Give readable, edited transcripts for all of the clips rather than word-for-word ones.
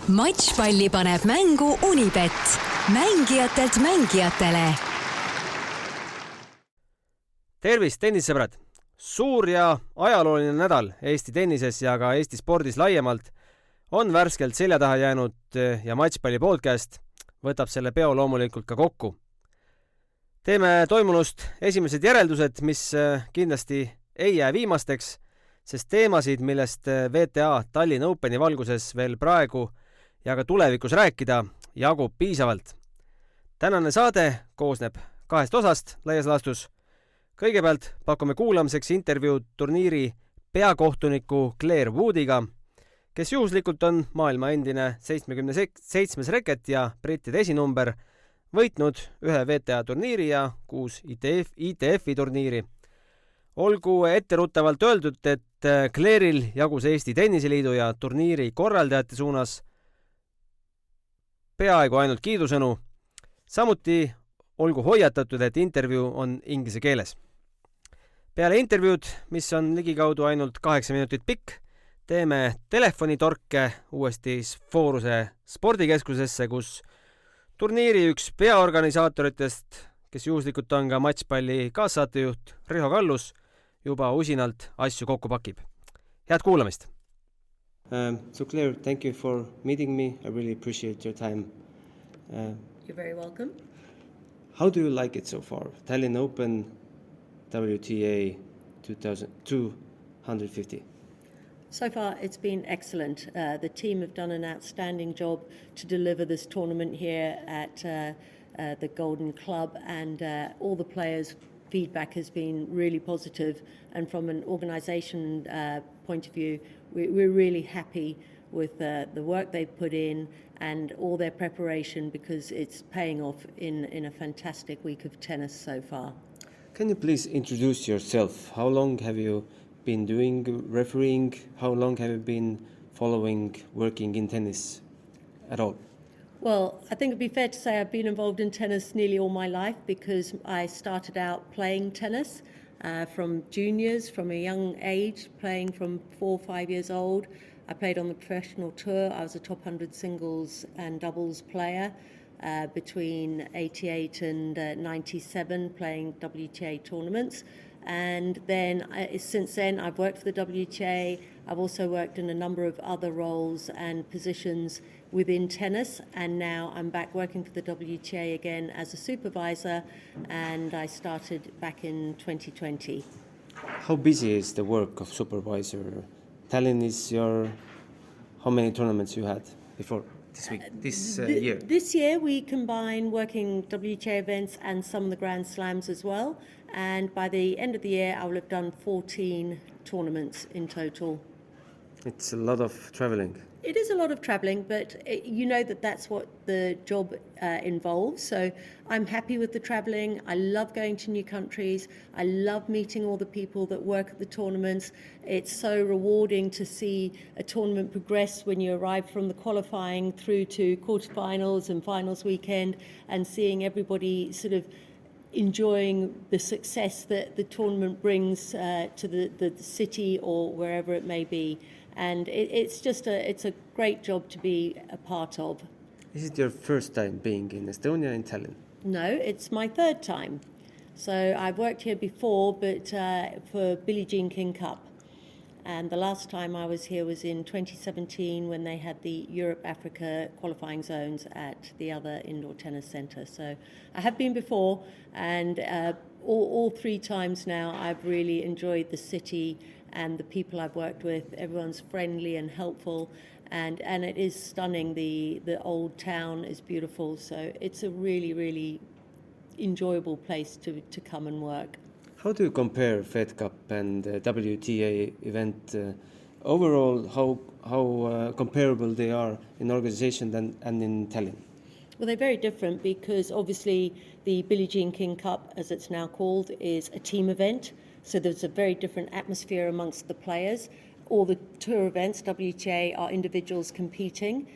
Matšpalli paneb mängu Unibet, mängijatelt mängijatele. Tervist, tennisesõbrad! Suur ja ajalooline nädal Eesti tennises ja ka Eesti spordis laiemalt on värskelt selja taha jäänud ja Matšpalli podcast võtab selle peo loomulikult ka kokku. Teeme toimunust esimesed järeldused, mis kindlasti ei jää viimasteks, sest teemasid, millest VTA Tallinna Openi valguses veel praegu ja ka tulevikus rääkida, jagub piisavalt. Tänane saade koosneb 2 osast laias laastus. Kõigepealt pakume kuulamiseks intervjuud turniiri peakohtuniku Claire Woodiga, kes juhuslikult on maailma endine 77 reket ja brittide esinumber, võitnud 1 VTA turniiri ja 6 ITF-i turniiri. Olgu etteruttavalt öeldud, et Claire'il jagus Eesti Tenniseliidu ja turniiri korraldajate suunas peaaegu ainult kiidusõnu. Samuti olgu hoiatatud, et intervjuu on inglise keeles. Peale intervjuud, mis on ligikaudu ainult 8 minutit pikk, teeme telefonitorke uuesti Fooruse spordikeskusesse, kus turniiri üks peaorganisaatoritest, kes juhuslikult on ka Matšpalli kaassaatejuht Riho Kallus, juba usinalt asju kokku pakib. Head kuulamist! So Claire, thank you for meeting me. I really appreciate your time. You're very welcome. How do you like it so far? Tallinn Open, WTA 250. So far, it's been excellent. The team have done an outstanding job to deliver this tournament here at the Golden Club, and all the players' feedback has been really positive. And from an organisation point of view, we're really happy with the work they've put in and all their preparation, because it's paying off in a fantastic week of tennis so far. Can you please introduce yourself? How long have you been doing refereeing? How long have you been working in tennis at all? Well, I think it'd be fair to say I've been involved in tennis nearly all my life, because I started out playing tennis from juniors, from a young age, playing from 4 or 5 years old. I played on the professional tour. I was a top 100 singles and doubles player between 88 and 97, playing WTA tournaments. And then since then, I've worked for the WTA. I've also worked in a number of other roles and positions within tennis, and now I'm back working for the WTA again as a supervisor, and I started back in 2020. How busy is the work of supervisor? Tallinn is how many tournaments you had before this year? This year we combine working WTA events and some of the Grand Slams as well, and by the end of the year I will have done 14 tournaments in total. It's a lot of traveling. It is a lot of travelling, but you know that's what the job involves. So I'm happy with the travelling. I love going to new countries. I love meeting all the people that work at the tournaments. It's so rewarding to see a tournament progress when you arrive from the qualifying through to quarterfinals and finals weekend, and seeing everybody sort of enjoying the success that the tournament brings to the city or wherever it may be. And it's a great job to be a part of. Is it your first time being in Estonia, in Tallinn? No, it's my 3rd time. So I've worked here before, but for Billie Jean King Cup. And the last time I was here was in 2017, when they had the Europe-Africa qualifying zones at the other indoor tennis centre. So I have been before, and all 3 times now I've really enjoyed the city and the people I've worked with. Everyone's friendly and helpful, and it is stunning. The old town is beautiful, so it's a really, really enjoyable place to come and work. How do you compare Fed Cup and WTA event overall? How comparable they are in organization and in Tallinn? Well, they're very different, because obviously the Billie Jean King Cup, as it's now called, is a team event. So there's a very different atmosphere amongst the players. All the tour events, WTA, are individuals competing.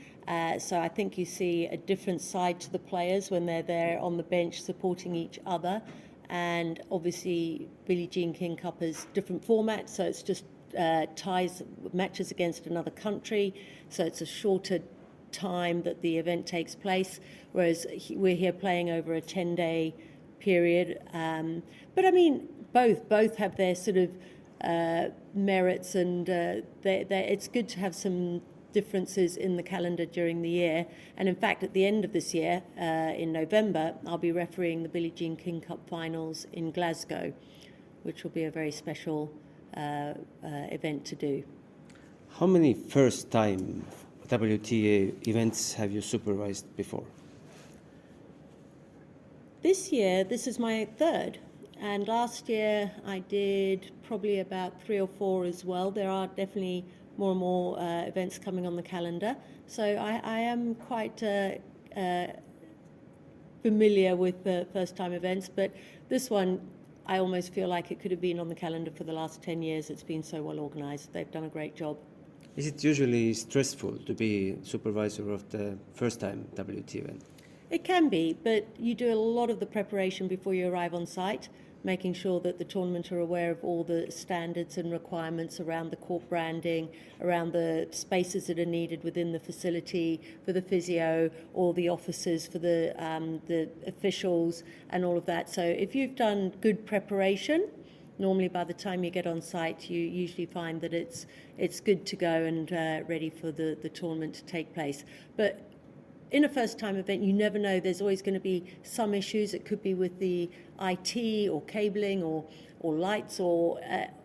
So I think you see a different side to the players when they're there on the bench supporting each other. And obviously Billie Jean King Cup is different format, so it's just matches against another country. So it's a shorter time that the event takes place, whereas we're here playing over a 10-day period. But I mean, both have their sort of merits, and it's good to have some differences in the calendar during the year. And in fact, at the end of this year, in November, I'll be refereeing the Billie Jean King Cup finals in Glasgow, which will be a very special event to do. How many first-time WTA events have you supervised before? This year, this is my third. And last year, I did probably about 3 or 4 as well. There are definitely more and more events coming on the calendar. So I am quite familiar with the first-time events. But this one, I almost feel like it could have been on the calendar for the last 10 years. It's been so well organized. They've done a great job. Is it usually stressful to be supervisor of the first-time WTA event? It can be, but you do a lot of the preparation before you arrive on site, making sure that the tournament are aware of all the standards and requirements around the court branding, around the spaces that are needed within the facility for the physio, all the officers for the officials and all of that. So if you've done good preparation, normally by the time you get on site, you usually find that it's good to go and ready for the tournament to take place. But in a first-time event, you never know. There's always going to be some issues. It could be with the IT or cabling or lights or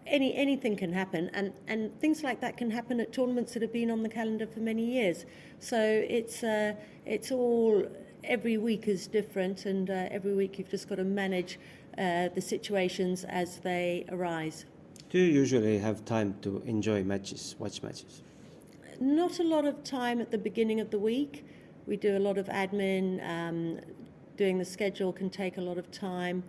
anything can happen. And things like that can happen at tournaments that have been on the calendar for many years. So it's all, every week is different, and every week you've just got to manage the situations as they arise. Do you usually have time to enjoy matches, watch matches? Not a lot of time at the beginning of the week. We do a lot of admin. Doing the schedule can take a lot of time,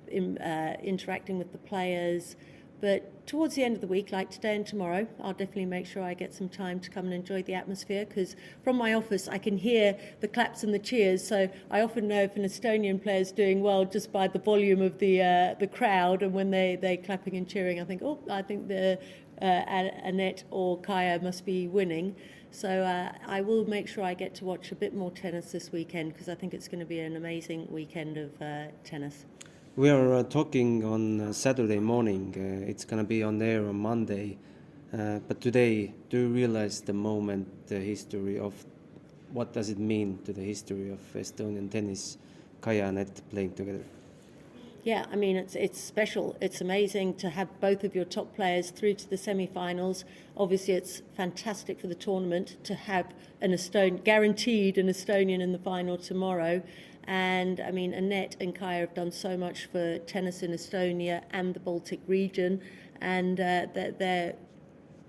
interacting with the players. But towards the end of the week, like today and tomorrow, I'll definitely make sure I get some time to come and enjoy the atmosphere, because from my office I can hear the claps and the cheers. So I often know if an Estonian player is doing well just by the volume of the crowd, and when they're clapping and cheering, I think, I think the Annette or Kaya must be winning. So I will make sure I get to watch a bit more tennis this weekend, because I think it's going to be an amazing weekend of tennis. We are talking on Saturday morning. It's going to be on air on Monday. But today, do you realize the moment, the history of what does it mean to the history of Estonian tennis, Kaya and Annette playing together? Yeah, I mean, it's special. It's amazing to have both of your top players through to the semi-finals. Obviously, it's fantastic for the tournament to have guaranteed an Estonian in the final tomorrow. And I mean, Annette and Kaya have done so much for tennis in Estonia and the Baltic region, and they're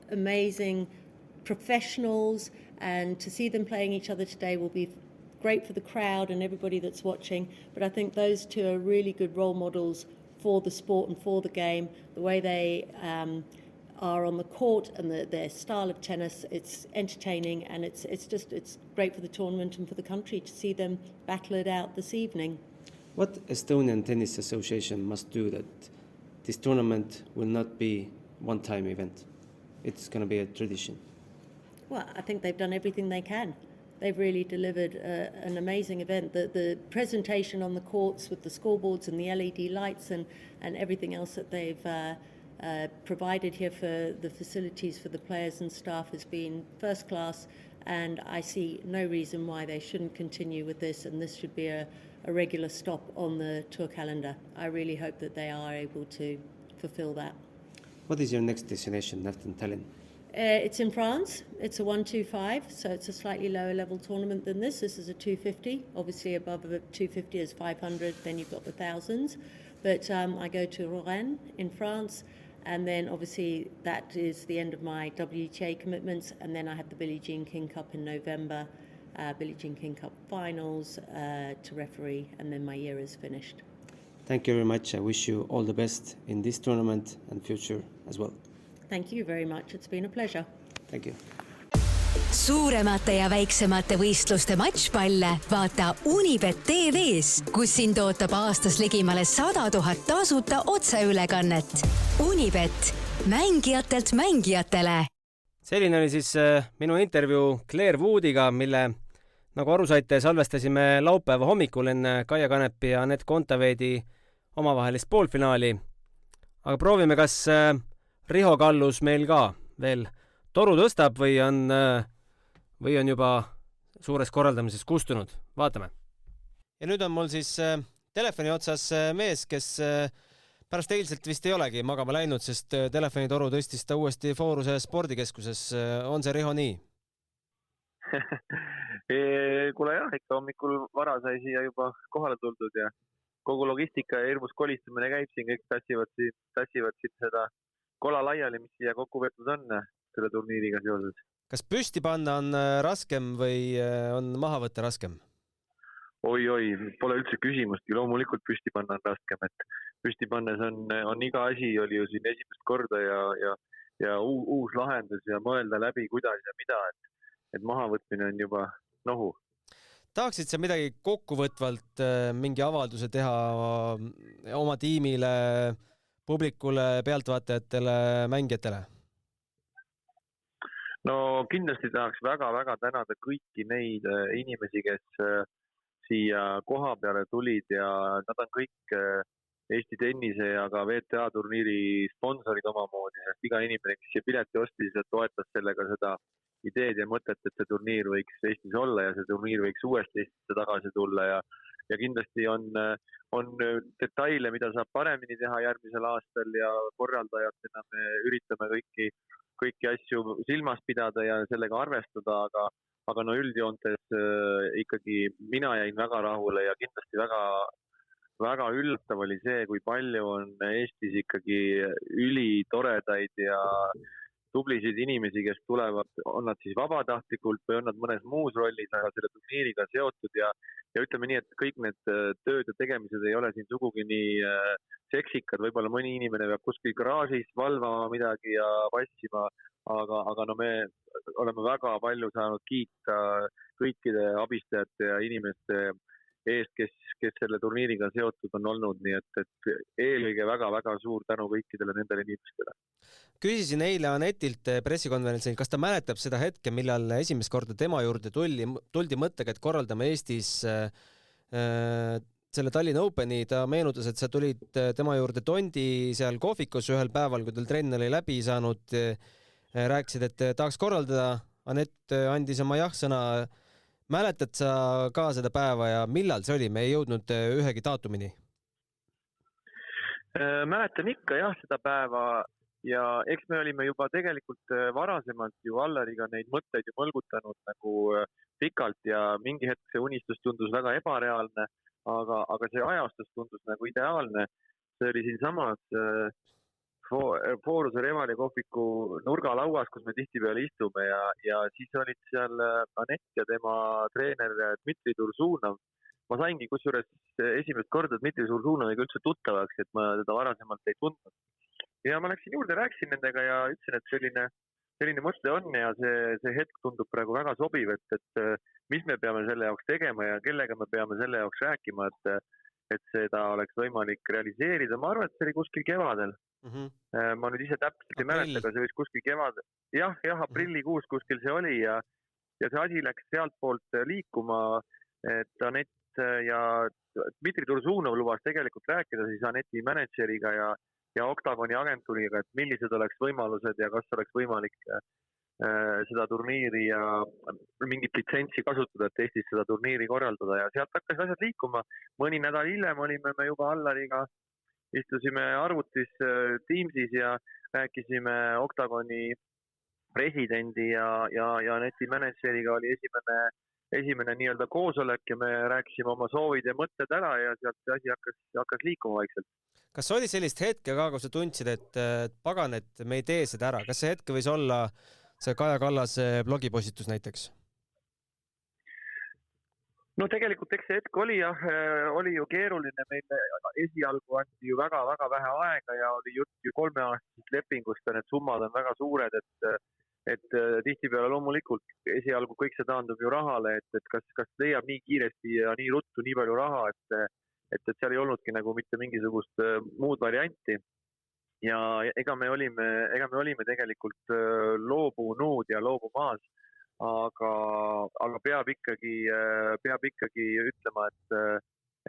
amazing professionals. And to see them playing each other today will be great for the crowd and everybody that's watching. But I think those two are really good role models for the sport and for the game. The way they are on the court and their style of tennis, it's entertaining, and it's great for the tournament and for the country to see them battle it out this evening. What Estonian Tennis Association must do that this tournament will not be one-time event? It's going to be a tradition. Well, I think they've done everything they can. They've really delivered an amazing event. The presentation on the courts with the scoreboards and the LED lights and everything else that they've provided here for the facilities for the players and staff has been first class, and I see no reason why they shouldn't continue with this, and this should be a regular stop on the tour calendar. I really hope that they are able to fulfill that. What is your next destination after Tallinn? It's in France. It's a 125, so it's a slightly lower level tournament than this. This is a 250. Obviously above a 250 is 500, then you've got the thousands. But I go to Rouen in France, and then obviously that is the end of my WTA commitments, and then I have the Billie Jean King Cup in November, Billie Jean King Cup finals to referee, and then my year is finished. Thank you very much. I wish you all the best in this tournament and future as well. Thank you very much. It's been a pleasure. Thank you. Suuremate ja väiksemate võistluste matšpalle vaata Unibet TV's, kus sind ootab aastas ligimale 100 000 tasuta otseülekannet. Unibet, mängijatelt mängijatele. Selline oli siis minu intervjuu Claire Woodiga, mille, nagu aru saite, salvestasime laupäeva hommikul enne Kaia Kanepi ja Anett Kontaveidi omavahelist poolfinaali. Aga proovime, kas Riho Kallus meil ka veel toru tõstab või on juba suures korraldamises kustunud. Vaatame. Ja nüüd on mul siis telefoni otsas mees, kes pärast eilselt vist ei olegi magama läinud, sest telefonitoru tõstis ta uuesti Fooruse spordikeskuses. On see, Riho, nii? Kuule jah, ikka hommikul vara sai siia juba kohale tuldud ja kogu logistika ja hirmus kolistamine käib siin, kõik tassivad siin seda kola laiali, mis siia kokku võetud on selle turniiriga seoses. Kas püsti panna on raskem või on maha võtta raskem? Oi, pole üldse küsimustki, loomulikult püsti panna on raskem, et püsti pannes on iga asi, oli ju siin esimest korda ja uus lahendus ja mõelda läbi, kuidas ja mida, et maha võtmine on juba nohu. Tahaksid sa midagi kokkuvõtvalt mingi avalduse teha oma tiimile, publikule, pealtvaatajatele, mängijatele? No kindlasti tahaks väga-väga tänada kõiki neid inimesi, kes siia koha peale tulid ja nad on kõik Eesti tennise ja ka VTA turniiri sponsorid omamoodi, sest iga inimene, kes siia pileti ostis ja toetas sellega seda ideed ja mõtet, et see turniir võiks Eestis olla ja see turniir võiks uuesti Eestisse tagasi tulla ja kindlasti on detaile, mida saab paremini teha järgmisel aastal ja korraldajatena me üritame kõiki asju silmas pidada ja sellega arvestada, aga no üldjoontes ikkagi mina jäin väga rahule ja kindlasti väga üllatav oli see, kui palju on Eestis ikkagi ülitoredaid ja tublisid inimesi, kes tulevad, on nad siis vabatahtlikult või on nad mõnes muus rollis, aga selle turniiriga seotud ja ütleme nii, et kõik need tööd ja tegemised ei ole siin sugugi nii seksikad, võib-olla mõni inimene peab kuskil garaažis valvama midagi ja vassima, aga no me oleme väga palju saanud kiita kõikide abistajate ja inimeste eest, kes selle turniiriga seotud on olnud, nii et eelkõige väga-väga suur tänu kõikidele nendele inimestele. Küsisin eile Anetilt pressikonverentsil, kas ta mäletab seda hetke, millal esimest korda tema juurde tuldi mõttega, et korraldame Eestis selle Tallinna Openi. Ta meenutas, et sa tulid tema juurde Tondi seal kohvikus ühel päeval, kui tal trenn oli läbi saanud. Rääkisid, et tahaks korraldada. Anett andis oma jah-sõna. Mäletad sa ka seda päeva ja millal see oli? Me ei jõudnud ühegi daatumini. Mäletan ikka jah seda päeva ja eks me olime juba tegelikult varasemalt ju Allariga neid mõtteid ju mõlgutanud nagu pikalt ja mingi hetk see unistus tundus väga ebareaalne, aga see ajastus tundus nagu ideaalne. See oli siinsamas Fooruse Revali kohviku nurgalauas, kus me tihtipeale istume ja siis olid seal Anett ja tema treener Dmitri Tursunov. Ma saingi kusjuures esimest korda Dmitri Tursunoviga üldse tuttavaks, et ma teda varasemalt ei tundnud. Ja ma läksin juurde, rääkisin nendega ja ütlesin, et selline mõte on ja see hetk tundub praegu väga sobiv, et mis me peame selle jaoks tegema ja kellega me peame selle jaoks rääkima, et seda oleks võimalik realiseerida. Ma arvan, et see oli kuskil kevadel. Ma nüüd ise täpselt ei mäleta, aga see võis kuskil kevadel. Jah, aprillikuus kuskil see oli ja see asi läks sealt poolt liikuma, et Anett ja Dmitri Tursunov lubas tegelikult rääkida siis Aneti mänedžeriga ja Octagoni agentuuriga, et millised oleks võimalused ja kas oleks võimalik seda turniiri ja mingit litsentsi kasutada, et Eestis seda turniiri korraldada ja sealt hakkas asjad liikuma. Mõni nädal hiljem olime me juba Allariga, istusime arvutis Teamsis ja rääkisime Octagoni presidendi ja Aneti mänedžeriga oli esimene nii-öelda koosolek ja me rääkisime oma soovid ja mõtted ära ja sealt see asi hakkas liikuma vaikselt. Kas oli sellist hetke ka, kus sa tundsid, et pagan, et me ei tee seda ära? Kas see hetke võis olla see Kaja Kallase blogipostitus näiteks? No tegelikult eks see hetk oli ju keeruline, meil esialgu anti ju väga-väga vähe aega ja oli jutt ju 3-aastasest lepingust ja need summad on väga suured, et tihtipeale loomulikult esialgu kõik see taandub ju rahale, et kas leiab nii kiiresti ja nii ruttu nii palju raha, et seal ei olnudki nagu mitte mingisugust muud varianti. ja ega me olime tegelikult loobunud ja loobumaas, aga peab ikkagi ütlema,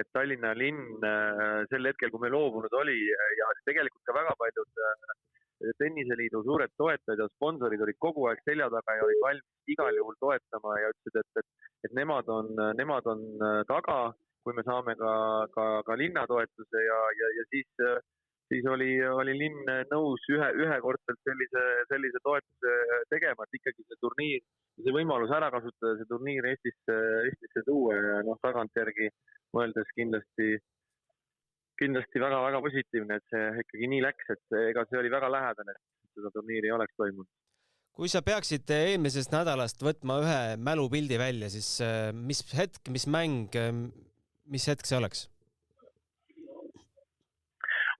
et Tallinna linn sel hetkel, kui me loobunud oli ja tegelikult ka väga paljud tenniseliidu suured toetajad ja sponsorid olid kogu aeg selja taga ja olid valmis igal juhul toetama ja ütlesid, et nemad on taga, kui me saame ka linna toetuse ja siis oli linn nõus ühekordselt sellise toetuse tegema, et ikkagi see võimalus ära kasutada, see turniir Eestisse tuua ja tagantjärgi mõeldes kindlasti väga-väga positiivne, et see ikkagi nii läks, et ega see oli väga lähedane, et seda turniiri ei oleks toimunud. Kui sa peaksid eelmisest nädalast võtma ühe mälupildi välja, siis mis hetk, mis mäng, mis hetk see oleks?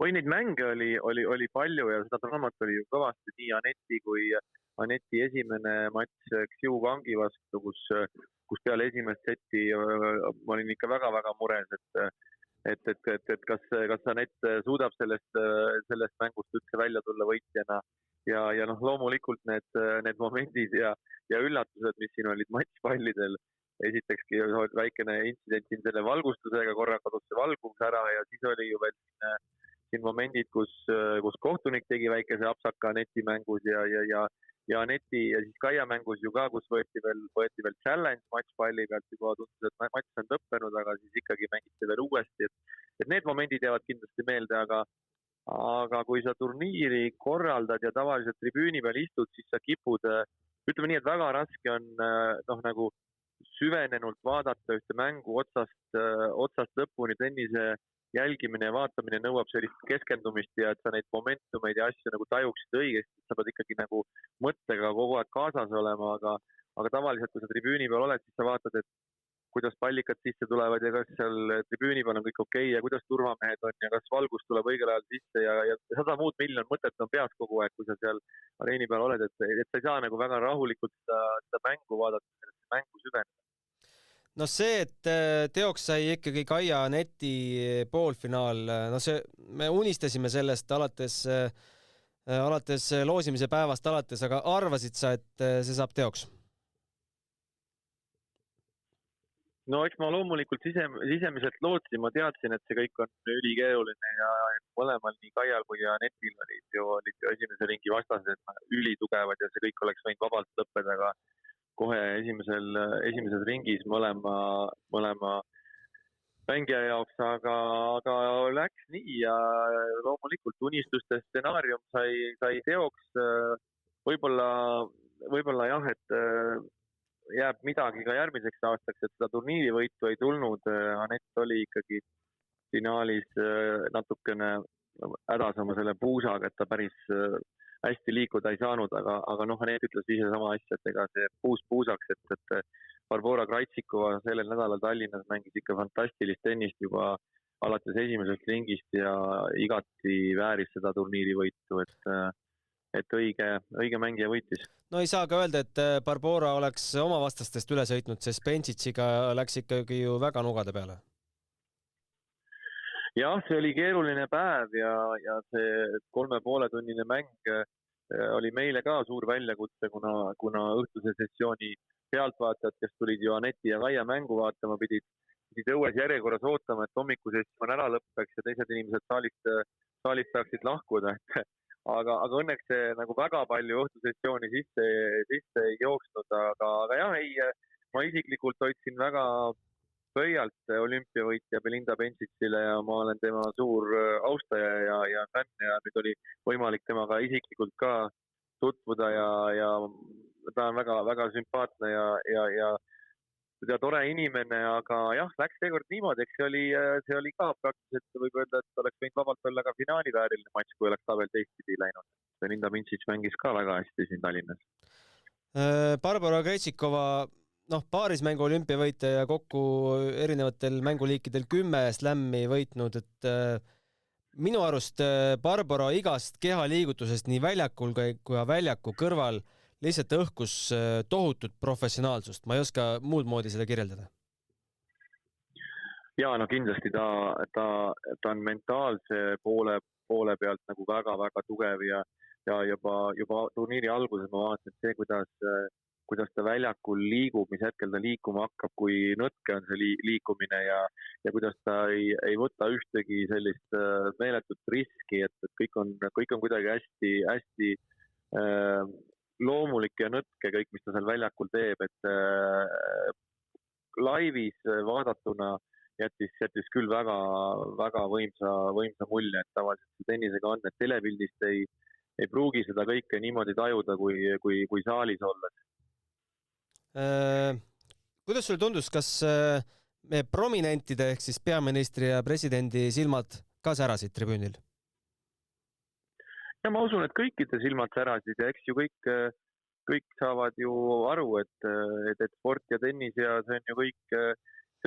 Neid mänge oli palju ja seda draamat oli ju kõvasti nii Aneti kui Aneti esimene matš Xiu Wangi vastu, kus peale esimest seti ma olin ikka väga-väga mures, et kas Anet suudab sellest mängust üldse välja tulla võitjana ja loomulikult need momendid ja üllatused, mis siin olid matšpallidel. Esitekski väikene intsident siin selle valgustusega, korra kadus see valgus ära ja siis oli ju veel siin momendid, kus kohtunik tegi väikese apsaka Aneti mängus ja Aneti ja siis Kaia mängus ju ka, kus võeti veel challenge matšpalli pealt, juba tundus, et matš on lõppenud, aga siis ikkagi mängiti veel uuesti, et need momendid jäävad kindlasti meelde, aga kui sa turniiri korraldad ja tavaliselt tribüüni peal istud, siis sa kipud, ütleme nii, et väga raske on nagu süvenenult vaadata ühte mängu otsast lõpuni. Tennise jälgimine ja vaatamine nõuab sellist keskendumist ja et sa neid momentumeid ja asju nagu tajuksid õigesti, sa pead ikkagi nagu mõttega kogu aeg kaasas olema, aga tavaliselt, kui sa tribüüni peal oled, siis sa vaatad, et kuidas pallikad sisse tulevad ja kas seal tribüüni peal on kõik okei ja kuidas turvamehed on ja kas valgus tuleb õigel ajal sisse ja 100 muud miljon mõtet on peas kogu aeg, kui sa seal areeni peal oled, et sa ei saa nagu väga rahulikult seda mängu vaadata, mängu süveneda. No see, et teoks sai ikkagi Kaia Aneti poolfinaal, me unistasime sellest alates loosimise päevast alates, aga arvasid sa, et see saab teoks? No eks ma loomulikult sisemiselt lootsin, ma teadsin, et see kõik on ülikeeruline ja mõlemal nii Kaial kui Anetil olid esimese ringi vastased ülitugevad ja see kõik oleks võinud vabalt lõppeda, aga kohe esimeses ringis mõlema mängija jaoks, aga läks nii ja loomulikult unistuste stsenaarium sai teoks. Võib-olla jah, et jääb midagi ka järgmiseks aastaks, et seda turniirivõitu ei tulnud. Anett oli ikkagi finaalis natukene hädas oma selle puusaga, et ta päris hästi liikuda ei saanud, aga Anett ütles ise sama asja, et ega see puusaks, et Barbora Krajtsikova sellel nädalal Tallinnas mängis ikka fantastilist tennist juba alates esimesest ringist ja igati vääris seda turniirivõitu, et õige mängija võitis. No ei saa ka öelda, et Barbora oleks oma vastastest üle sõitnud, sest Benčitsiga läks ikkagi ju väga nugade peale. Jah, see oli keeruline päev ja see 3,5-tunnine mäng oli meile ka suur väljakutse, kuna õhtuse sessiooni pealtvaatajad, kes tulid ju Aneti ja Kaia mängu vaatama, pidid õues järjekorras ootama, et hommikusessioon ära lõppeks ja teised inimesed saalist saaksid lahkuda. Aga õnneks see nagu väga palju õhtusessiooni sisse ei jooksnud, aga jah, ma isiklikult hoidsin väga pöialt olümpiavõitja Belinda Benčicile ja ma olen tema suur austaja ja fänn ja nüüd oli võimalik temaga isiklikult ka tutvuda ja ta on väga sümpaatne ja tore inimene, aga jah, läks seekord niimoodi, eks see oli ka praktiliselt võib öelda, et oleks võinud vabalt olla ka finaalivääriline matš, kui oleks tabel teistpidi läinud. Belinda Benčic mängis ka väga hästi siin Tallinnas. Barbora Krejtsikova paarismängu olümpiavõitja ja kokku erinevatel mänguliikidel 10 slämmi võitnud, et minu arust Barbara igast kehaliigutusest nii väljakul kui väljaku kõrval lihtsalt õhkus tohutut professionaalsust. Ma ei oska muud moodi seda kirjeldada. Ja kindlasti ta on mentaalse poole poole pealt nagu väga-väga tugev ja juba turniiri alguses ma vaatasin, et see, kuidas ta väljakul liigub, mis hetkel ta liikuma hakkab, kui nõtke on see liikumine ja kuidas ta ei võta ühtegi sellist meeletut riski, et kõik on kuidagi hästi loomulik ja nõtke kõik, mis ta seal väljakul teeb, et laivis vaadatuna jättis küll väga võimsa mulje, et tavaliselt tennisega on, et telepildist ei pruugi seda kõike niimoodi tajuda, kui saalis olles. Kuidas sulle tundus, kas me prominentide ehk siis peaministri ja presidendi silmad ka särasid tribüünil? Ja ma usun, et kõikide silmad särasid ja eks ju kõik saavad ju aru, et sport ja tennis ja see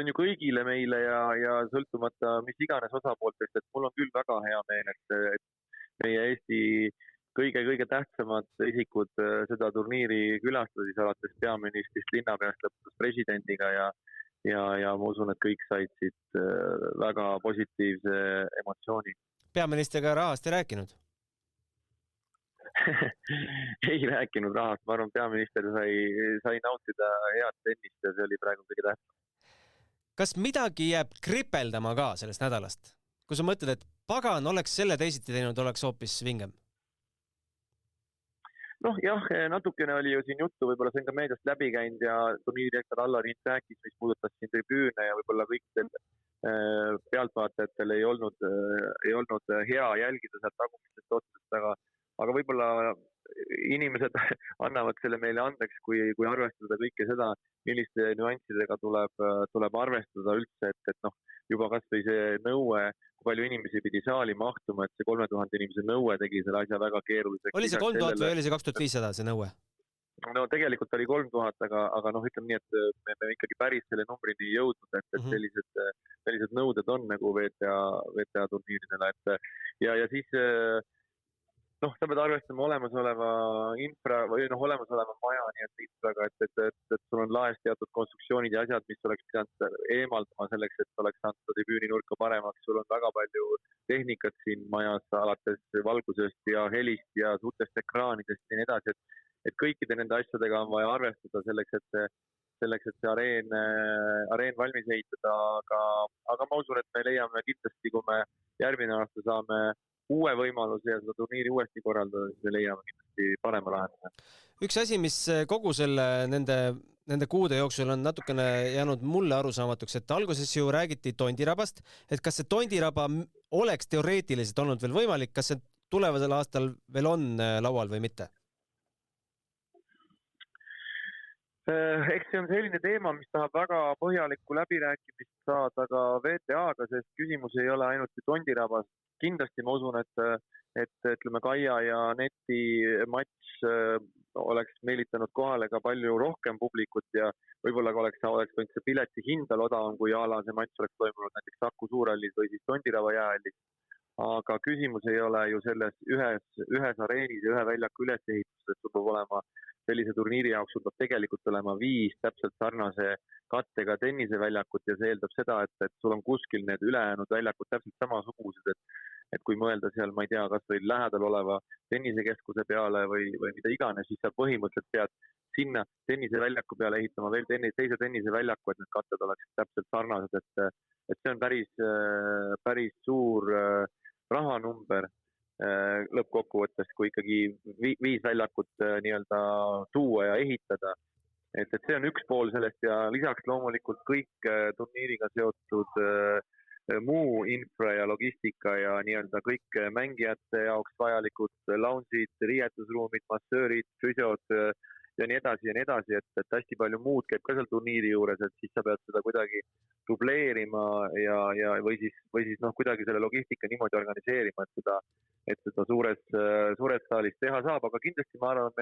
on ju kõigile meile ja sõltumata mis iganes osapooltest, et mul on küll väga hea meel, et meie Eesti kõige tähtsamad isikud seda turniiri külastasid alates peaministrist, linnapeast lõpuks presidendiga ja ma usun, et kõik said siit väga positiivse emotsiooni. Peaministriga rahast ei rääkinud? Ei rääkinud rahast, ma arvan, peaminister sai nautida head tennist ja see oli praegu kõige tähtsam. Kas midagi jääb kripeldama ka sellest nädalast? Kui sa mõtled, et pagan oleks selle teisiti teinud, oleks hoopis vingem? Noh jah, natukene oli ju siin juttu, võib-olla see on ka meediast läbi käinud ja turniirirektor Allar Hint rääkis, mis puudutas siin tribüüne ja võib-olla kõikidel pealtvaatajatel ei olnud hea jälgida sealt tagumistest otsast, aga võib-olla inimesed annavad selle meile andeks, kui arvestada kõike seda, milliste nüanssidega tuleb arvestada üldse, et noh, juba kas või see nõue, kui palju inimesi pidi saali mahtuma, et see 3000 inimese nõue tegi selle asja väga keeruliseks. Oli see 3000 või oli see 2500 see nõue? No tegelikult oli 3000, aga noh, ütleme nii, et me ikkagi päris selle numbrini jõudnud, et sellised nõuded on nagu VTA turniiridele, et ja siis noh, sa pead arvestama olemasoleva infra või olemasoleva maja, nii et infraga, et sul on laes teatud konstruktsioonid ja asjad, mis oleks pidanud eemaldama selleks, et oleks saanud tribüüni nurka paremaks. Sul on väga palju tehnikat siin majas, alates valgusest ja helist ja suurtest ekraanidest ja nii edasi, et kõikide nende asjadega on vaja arvestada selleks, et see areen valmis ehitada, aga ma usun, et me leiame kindlasti, kui me järgmine aasta saame uue võimaluse ja seda turniiri uuesti korraldada, siis me leiame kindlasti parema lahenduse. Üks asi, mis kogu nende kuude jooksul on natukene jäänud mulle arusaamatuks, et alguses ju räägiti Tondirabast, et kas see Tondiraba oleks teoreetiliselt olnud veel võimalik, kas see tulevasel aastal veel on laual või mitte? Eks see on selline teema, mis tahab väga põhjalikku läbirääkimist saada ka VTA-ga, sest küsimus ei ole ainult Tondirabas. Kindlasti ma usun, et ütleme Kaia ja Neti matš oleks meelitanud kohale ka palju rohkem publikut ja võib-olla oleks võinud see pileti hindal odavam, kui ala see matš oleks toimunud näiteks Saku Suurhallis või siis Tondiraba jäähallis. Aga küsimus ei ole ju selles ühes areenis ja ühe väljaku ülesehitus, et sul peab olema sellise turniiri jaoks, sul peab tegelikult olema 5 täpselt sarnase kattega tenniseväljakut ja see eeldab seda, et sul on kuskil need ülejäänud väljakud täpselt samasugused, et kui mõelda seal, ma ei tea, kas või lähedal oleva tennisekeskuse peale või mida iganes, siis sa põhimõtteliselt pead sinna tenniseväljaku peale ehitama veel teise tenniseväljaku, et need katted oleks täpselt sarnased, et see on päris suur rahanumber lõppkokkuvõttes, kui ikkagi 5 väljakut nii-öelda tuua ja ehitada. Et see on üks pool sellest ja lisaks loomulikult kõik turniiriga seotud muu infra ja logistika ja nii-öelda kõik mängijate jaoks vajalikud lounge'id, riietusruumid, massöörid, füsiod ja nii edasi, et hästi palju muud käib ka seal turniiri juures, et siis sa pead seda kuidagi dubleerima või siis kuidagi selle logistika niimoodi organiseerima, et seda suures saalis teha saab, aga kindlasti ma arvan,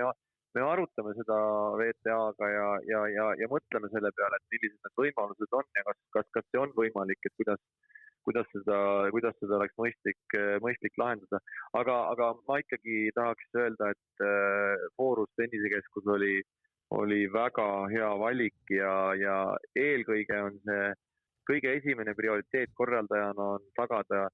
me arutame seda VTA-ga ja mõtleme selle peale, et millised need võimalused on ja kas see on võimalik, et kuidas seda oleks mõistlik lahendada. Aga ma ikkagi tahaks öelda, et Foorus tennisekeskus oli väga hea valik ja eelkõige on see kõige esimene prioriteet korraldajana on tagada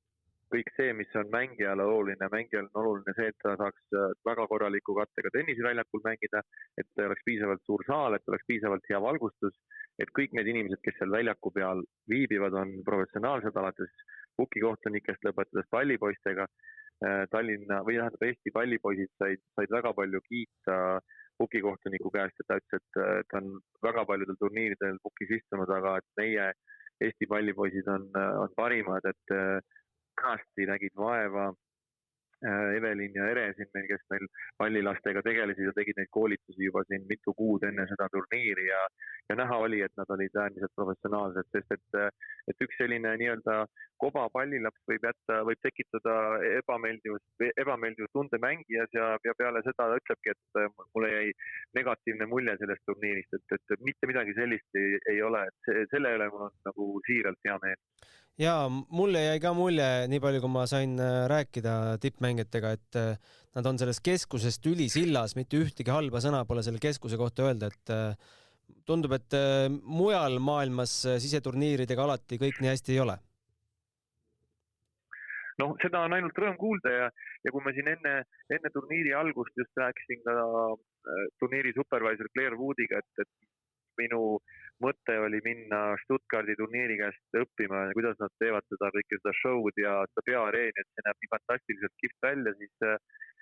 kõik see, mis on mängijale oluline. Mängijal on oluline see, et ta saaks väga korraliku kattega tennisiväljakul mängida, et ta oleks piisavalt suur saal, et oleks piisavalt hea valgustus, et kõik need inimesed, kes seal väljaku peal viibivad, on professionaalsed, alates pukikohtunikest lõpetades pallipoistega. Tallinna või Eesti pallipoisid said väga palju kiita pukikohtuniku käest, et ta ütles, et ta on väga paljudel turniiridel pukis istunud, aga et meie Eesti pallipoisid on parimad, et kõvasti nägid vaeva Evelin ja Ere siin meil, kes meil pallilastega tegelesid ja tegid neid koolitusi juba siin mitu kuud enne seda turniiri ja näha oli, et nad olid äärmiselt professionaalsed, sest et üks selline nii-öelda koba pallilaps võib tekitada ebameeldivust tunde mängijas ja peale seda ütlebki, et mulle jäi negatiivne mulje sellest turniirist, et mitte midagi sellist ei ole, et selle üle mul on nagu siiralt hea meel. Jaa, mulle jäi ka mulje, nii palju kui ma sain rääkida tippmängijatega, et nad on sellest keskusest ülisillas, mitte ühtegi halba sõna pole selle keskuse kohta öelda, et tundub, et mujal maailmas siseturniiridega alati kõik nii hästi ei ole. No seda on ainult rõõm kuulda ja kui ma siin enne turniiri algust just rääkisin ka turniiri supervisor Claire Woodiga, et minu mõte oli minna Stuttgardi turniiri käest õppima, kuidas nad teevad seda show'd ja seda peaareeni, et see näeb nii fantastiliselt kihvt välja, siis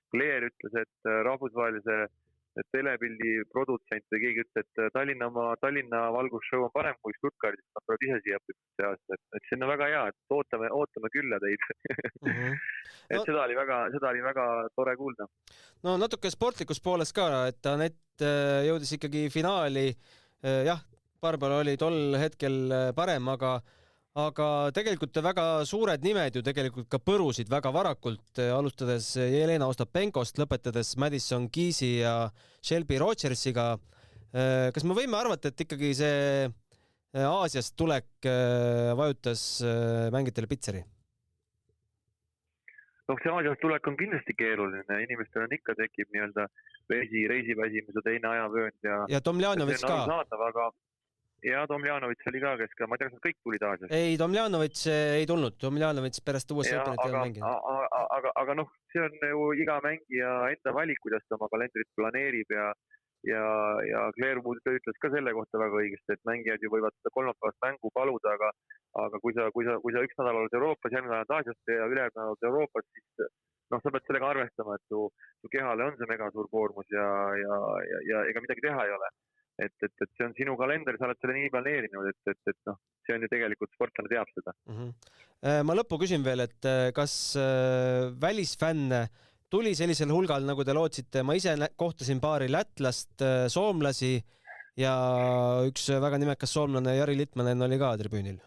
Claire ütles, et rahvusvahelise telepildi produtsent või keegi ütles, et Tallinna valgusshow on parem kui Stuttgardis, nad tuleb ise siia õppima see aasta, et see on väga hea, et ootame külla teid. Et seda oli väga tore kuulda. No natuke sportlikus pooles ka, et Anett jõudis ikkagi finaali, jah, Barbara oli tol hetkel parem, aga tegelikult väga suured nimed ju tegelikult ka põrusid väga varakult, alustades Jelena Ostapenkost, lõpetades Madison Keesi ja Shelby Rogersiga. Kas me võime arvata, et ikkagi see Aasiast tulek vajutas mängijatele pitseri? No see Aasiast tulek on kindlasti keeruline, inimestel on ikka tekib nii-öelda reisiväsimus ja teine ajavöönd ja Tomljanovic ka. Ja Tomljanovic oli ka, kes ka, ma ei tea, kas nad kõik tulid Aasiast. Ei, Tomljanovic ei tulnud. Tomljanovic pärast USA Openit ei ole mänginud. Aga see on ju iga mängija enda valik, kuidas ta oma kalendrit planeerib ja Claire Wood ütles ka selle kohta väga õigesti, et mängijad ju võivad seda kolmapäevast mängu paluda, aga kui sa üks nädal oled Euroopas, järgmine nädal Aasiast ja ülejärgmine nädal oled Euroopas, siis sa pead sellega arvestama, et su kehale on see mega suur koormus ja ega midagi teha ei ole. Et see on sinu kalender, sa oled selle nii planeerinud, et see on ju tegelikult sportlane teab seda. Ma lõppu küsin veel, et kas välisfänne tuli sellisel hulgal, nagu te lootsite? Ma ise kohtasin paari lätlast, soomlasi ja üks väga nimekas soomlane Jari Litmanen oli ka tribüünil.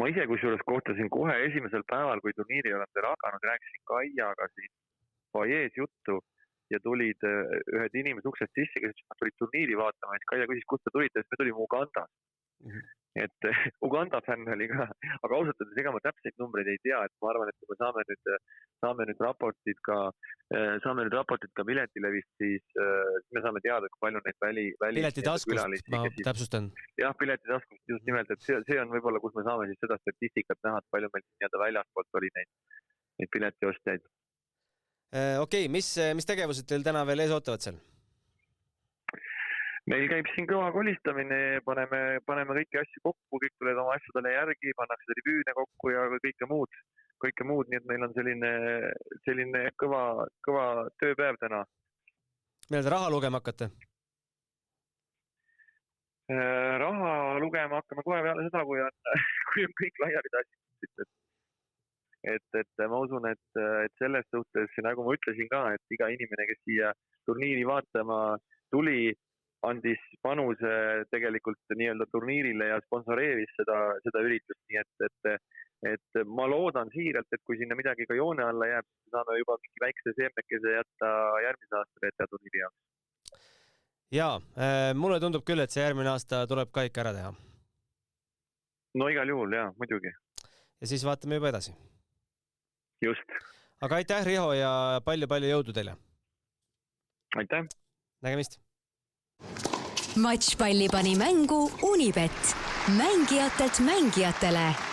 Ma ise kusjuures kohtasin kohe esimesel päeval, kui turniiri olen teil hakanud, rääkisin Kaiaga siin foajees juttu ja tulid ühed inimesed uksest sisse, kes tulid turniiri vaatama, et Kaia küsis, kust te tulite, et me tulime Uganda. Et Uganda fänn oli ka, aga ausalt öeldes ega ma täpseid numbreid ei tea, et ma arvan, et kui me saame nüüd raportid ka piletilevist, siis me saame teada, kui palju neid piletitaskust, ma täpsustan. Jah, piletitaskust just nimelt, et see on võib-olla, kus me saame siis seda statistikat näha, et palju meil nii-öelda väljaspoolt oli neid piletiostjaid. Okei, mis tegevused teil täna veel ees ootavad seal? Meil käib siin kõva kolistamine, paneme kõiki asju kokku, kõik tulevad oma asjadele järgi, pannakse tribüüne kokku ja kõike muud, nii et meil on selline kõva tööpäev täna. Millal te raha lugema hakkate? Raha lugema hakkame kohe peale seda, kui on kõik laiali tassitud. Et ma usun, et selles suhtes, nagu ma ütlesin ka, et iga inimene, kes siia turniiri vaatama tuli, andis panuse tegelikult nii-öelda turniirile ja sponsoreeris seda üritust, nii et ma loodan siiralt, et kui sinna midagi ka joone alla jääb, siis saame juba mingi väikse seemnekese jätta järgmise aasta VTA turniiri jaoks. Jaa, mulle tundub küll, et see järgmine aasta tuleb ka ikka ära teha. No igal juhul, jaa, muidugi. Ja siis vaatame juba edasi. Just. Aga aitäh, Riho, ja palju jõudu teile. Aitäh. Nägemist. Matšpalli pani mängu Unibet. Mängijatelt mängijatele.